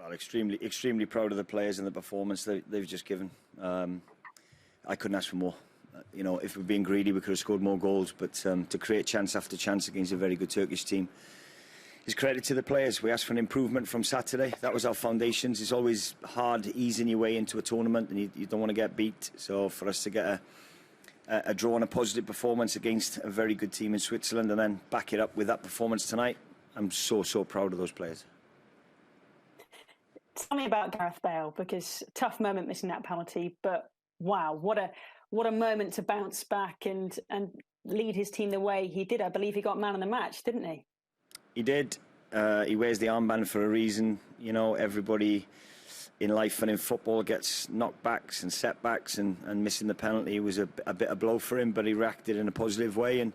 Well, extremely proud of the players and the performance they've just given. I couldn't ask for more. You know, if we're being greedy, we could have scored more goals, but to create chance after chance against a very good Turkish team is credit to the players. We asked for an improvement from Saturday. That was our foundations. It's always hard easing your way into a tournament, and you don't want to get beat. So for us to get a draw and a positive performance against a very good team in Switzerland, and then back it up with that performance tonight, I'm so proud of those players. Tell me about Gareth Bale, because tough moment missing that penalty, but wow, what a moment to bounce back and lead his team the way he did. I believe he got man of the match, didn't he? He did. He wears the armband for a reason. You know, everybody in life and in football gets knockbacks and setbacks, and missing the penalty was a bit of blow for him, but he reacted in a positive way, and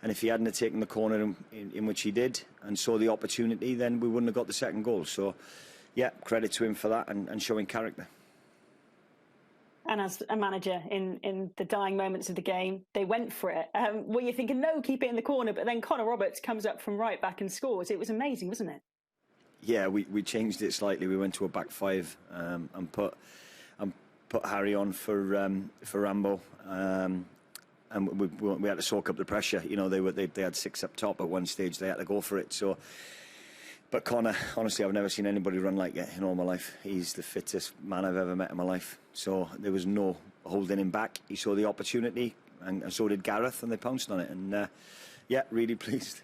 if he hadn't have taken the corner in which he did and saw the opportunity, then we wouldn't have got the second goal. So yeah, credit to him for that and showing character. And as a manager, in the dying moments of the game, they went for it. Were you thinking, no, keep it in the corner? But then Connor Roberts comes up from right back and scores. It was amazing, wasn't it? Yeah, we changed it slightly. We went to a back five and put Harry on for Rambo. And we had to soak up the pressure. You know, they had 6 up top at one stage. They had to go for it. So. But Connor, honestly, I've never seen anybody run like it in all my life. He's the fittest man I've ever met in my life. So there was no holding him back. He saw the opportunity, and so did Gareth, and they pounced on it. And yeah, really pleased.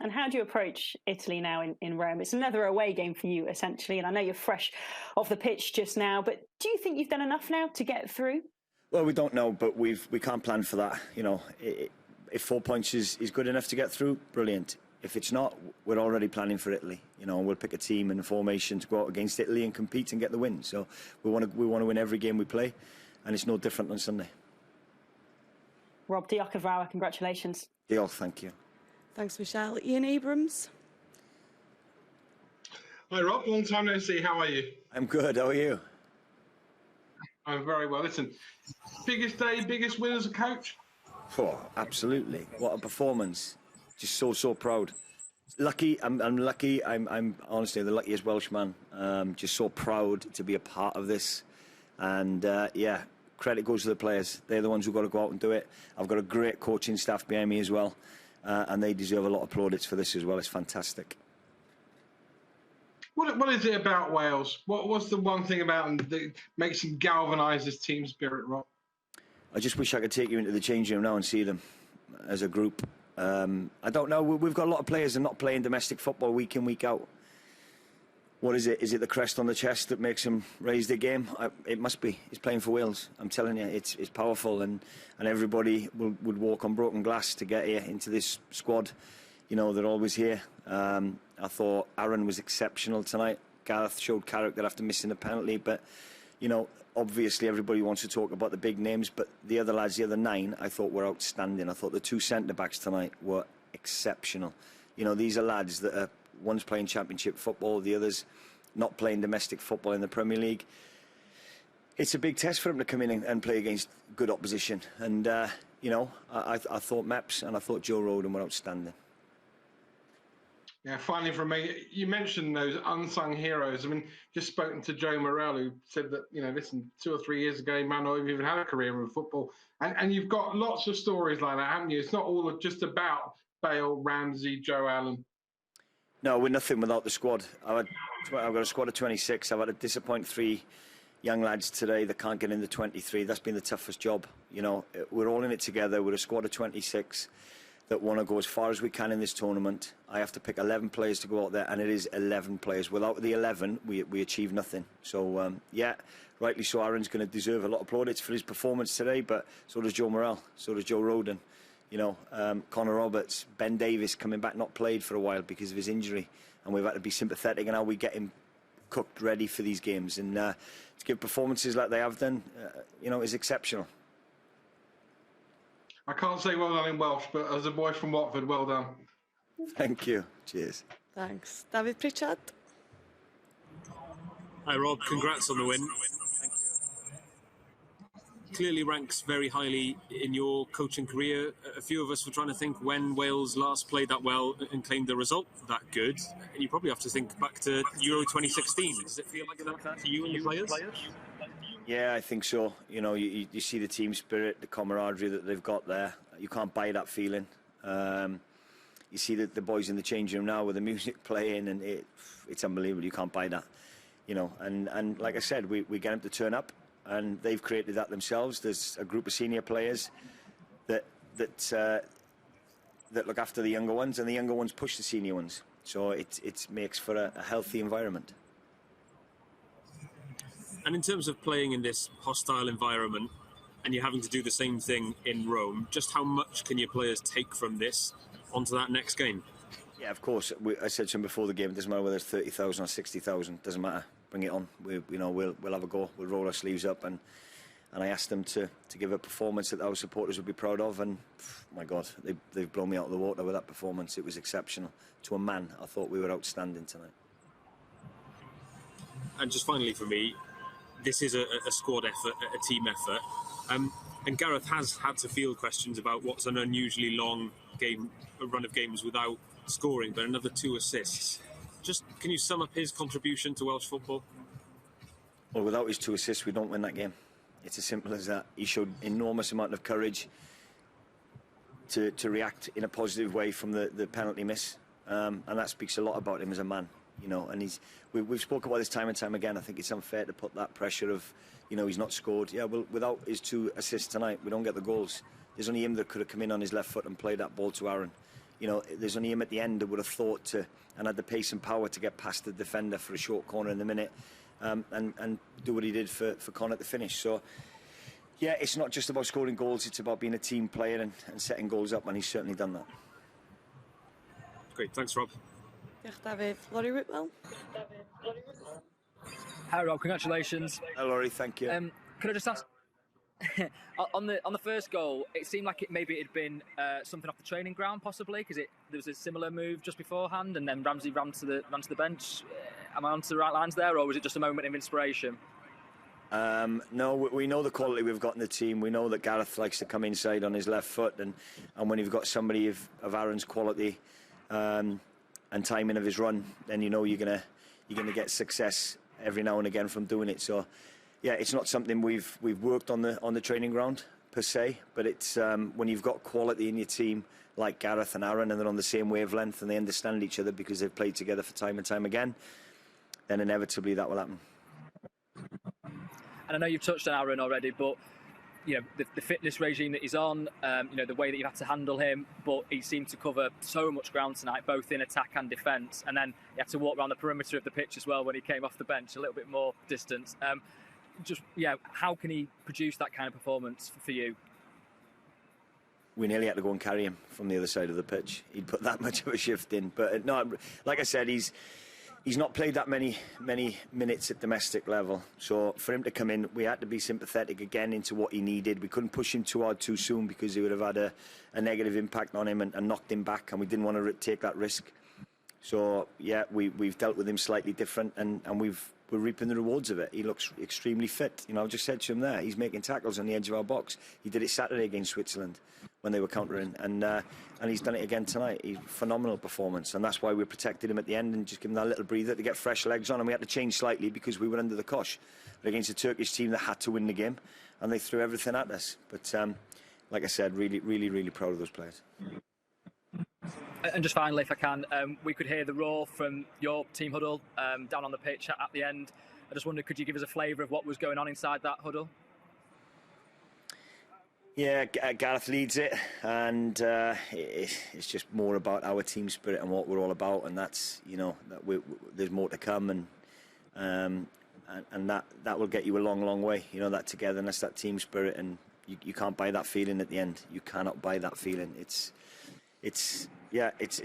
And how do you approach Italy now in Rome? It's another away game for you, essentially. And I know you're fresh off the pitch just now, but do you think you've done enough now to get through? Well, we don't know, but we can't plan for that. You know, if 4 points is good enough to get through, brilliant. If it's not, we're already planning for Italy. You know, we'll pick a team and a formation to go out against Italy and compete and get the win. So we want to win every game we play, and it's no different on Sunday. Rob, diolch yn fawr, congratulations. Diolch, thank you. Thanks, Michelle. Ian Abrams. Hi, Rob. Long time no see. How are you? I'm good. How are you? I'm very well. Listen, biggest day, biggest win as a coach? Oh, absolutely. What a performance. Just so proud. Lucky, I'm lucky. I'm honestly the luckiest Welshman. Just so proud to be a part of this, and yeah, credit goes to the players. They're the ones who've got to go out and do it. I've got a great coaching staff behind me as well, and they deserve a lot of plaudits for this as well. It's fantastic. What is it about Wales? What's the one thing about them that makes them galvanise this team spirit, Rob? I just wish I could take you into the changing room now and see them as a group. I don't know. We've got a lot of players that are not playing domestic football week in, week out. What is it? Is it the crest on the chest that makes them raise their game? It must be. He's playing for Wales. I'm telling you, it's powerful, and everybody would walk on broken glass to get here into this squad. You know, they're always here. I thought Aaron was exceptional tonight. Gareth showed character after missing the penalty, but you know, obviously everybody wants to talk about the big names, but the other lads, the other 9, I thought were outstanding. I thought the 2 centre-backs tonight were exceptional. You know, these are lads that are one's playing championship football, the other's not playing domestic football in the Premier League. It's a big test for them to come in and play against good opposition. And, you know, I thought Meps and I thought Joe Roden were outstanding. Yeah, finally from me, you mentioned those unsung heroes. I mean, just spoken to Joe Morrell, who said that, you know, listen, 2 or 3 years ago, he might not have even had a career in football. And you've got lots of stories like that, haven't you? It's not all just about Bale, Ramsey, Joe Allen. No, we're nothing without the squad. I've got a squad of 26. I've had to disappoint 3 young lads today that can't get in the 23. That's been the toughest job. You know, we're all in it together. We're a squad of 26. That want to go as far as we can in this tournament. I have to pick 11 players to go out there, and it is 11 players. Without the 11, we achieve nothing. So, yeah, rightly so, Aaron's going to deserve a lot of plaudits for his performance today, but so does Joe Morrell, so does Joe Roden. You know, Connor Roberts, Ben Davies coming back, not played for a while because of his injury, and we've had to be sympathetic in how we get him cooked ready for these games. And to give performances like they have done, you know, is exceptional. I can't say well done in Welsh, but as a boy from Watford, well done. Thank you. Cheers. Thanks. David Pritchard. Hi, Rob. Congrats on the win. clearly ranks very highly in your coaching career. A few of us were trying to think when Wales last played that well and claimed the result that good. And you probably have to think back to Euro 2016. Does it feel like that to you and the players? Yeah, I think so. You know, you see the team spirit, the camaraderie that they've got there. You can't buy that feeling. You see the boys in the changing room now with the music playing, and it's unbelievable. You can't buy that. You know, and like I said, we get them to turn up, and they've created that themselves. There's a group of senior players that look after the younger ones, and the younger ones push the senior ones. So it makes for a healthy environment. And in terms of playing in this hostile environment, and you're having to do the same thing in Rome, just how much can your players take from this onto that next game? Yeah, of course. I said to him before the game, it doesn't matter whether it's 30,000 or 60,000. Doesn't matter. Bring it on. We'll have a go. We'll roll our sleeves up, and I asked them to give a performance that our supporters would be proud of. And my God, they've blown me out of the water with that performance. It was exceptional. To a man, I thought we were outstanding tonight. And just finally for me, this is a squad effort, a team effort. And Gareth has had to field questions about what's an unusually long game, a run of games without scoring, but another 2 assists. Just, can you sum up his contribution to Welsh football? Well, without his 2 assists, we don't win that game. It's as simple as that. He showed enormous amount of courage to react in a positive way from the penalty miss, and that speaks a lot about him as a man. You know, and we've spoken about this time and time again. I think it's unfair to put that pressure of, you know, he's not scored. Yeah, well, without his 2 assists tonight, we don't get the goals. There's only him that could have come in on his left foot and played that ball to Aaron. You know, there's only him at the end that would have thought to, and had the pace and power to get past the defender for a short corner in the minute, and do what he did for Con at the finish. So, yeah, it's not just about scoring goals, it's about being a team player and setting goals up, and he's certainly done that. Great, thanks, Rob. David, Laurie Whitwell. Hi Rob, congratulations. Hello, Laurie, thank you. Could I just ask, on the first goal, it seemed like maybe it had been something off the training ground possibly, because there was a similar move just beforehand, and then Ramsey ran to the bench. Am I onto the right lines there, or was it just a moment of inspiration? No, we know the quality we've got in the team. We know that Gareth likes to come inside on his left foot, and when you've got somebody of Aaron's quality and timing of his run, then you know you're gonna get success every now and again from doing it. So, yeah, it's not something we've worked on the training ground per se, but it's when you've got quality in your team like Gareth and Aaron, and they're on the same wavelength and they understand each other because they've played together for time and time again, then inevitably that will happen. And I know you've touched on Aaron already, but you know the fitness regime that he's on, you know the way that you had to handle him, but he seemed to cover so much ground tonight, both in attack and defence, and then he had to walk around the perimeter of the pitch as well when he came off the bench, a little bit more distance. How can he produce that kind of performance for you? We nearly had to go and carry him from the other side of the pitch. He'd put that much of a shift in, but no, like I said, he's not played that many minutes at domestic level. So for him to come in, we had to be sympathetic again into what he needed. We couldn't push him too hard too soon because he would have had a negative impact on him and knocked him back, and we didn't want to take that risk. So yeah, we've dealt with him slightly different, and we're reaping the rewards of it. He looks extremely fit. You know, I just said to him there, he's making tackles on the edge of our box. He did it Saturday against Switzerland when they were countering, and he's done it again tonight. He's phenomenal performance, and that's why we protected him at the end and just give him that little breather to get fresh legs on. And we had to change slightly because we were under the cosh against a Turkish team that had to win the game, and they threw everything at us. But like I said, really, really, really proud of those players. And just finally, if I can, we could hear the roar from your team huddle down on the pitch at the end. I just wondered, could you give us a flavour of what was going on inside that huddle? Yeah, Gareth leads it, and it's just more about our team spirit and what we're all about, and that's, you know, there's more to come, and that will get you a long, long way. You know, that togetherness, that team spirit, and you can't buy that feeling at the end. You cannot buy that feeling. It's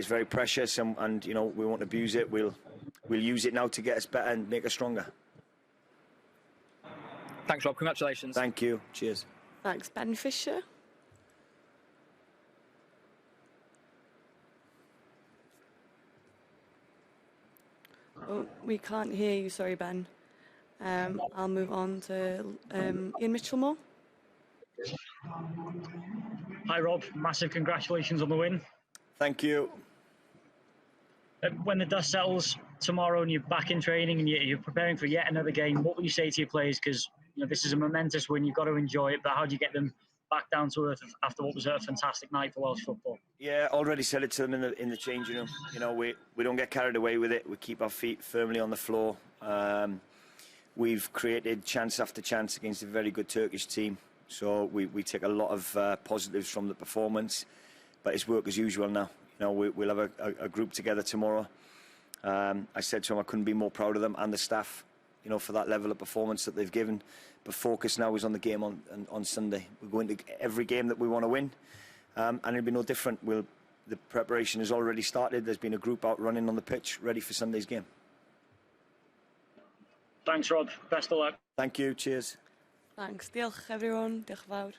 very precious, and you know, we won't abuse it. We'll use it now to get us better and make us stronger. Thanks, Rob. Congratulations. Thank you. Cheers. Thanks, Ben Fisher. Oh, we can't hear you, sorry, Ben. I'll move on to Ian Mitchell-Moore. Hi Rob, massive congratulations on the win. Thank you. When the dust settles tomorrow and you're back in training and you're preparing for yet another game, what will you say to your players? Because this is a momentous win, you've got to enjoy it, but how do you get them back down to earth after what was a fantastic night for Welsh football? Yeah, already said it to them in the changing room. We don't get carried away with it. We keep our feet firmly on the floor. We've created chance after chance against a very good Turkish team. So we take a lot of positives from the performance, but it's work as usual now. We'll have a group together tomorrow. I said to them I couldn't be more proud of them and the staff, for that level of performance that they've given. But focus now is on the game on Sunday. We're going to every game that we want to win, and it'll be no different. The preparation has already started. There's been a group out running on the pitch, ready for Sunday's game. Thanks, Rob. Best of luck. Thank you. Cheers. Thanks. Diolch everyone. Diolch yn fawr.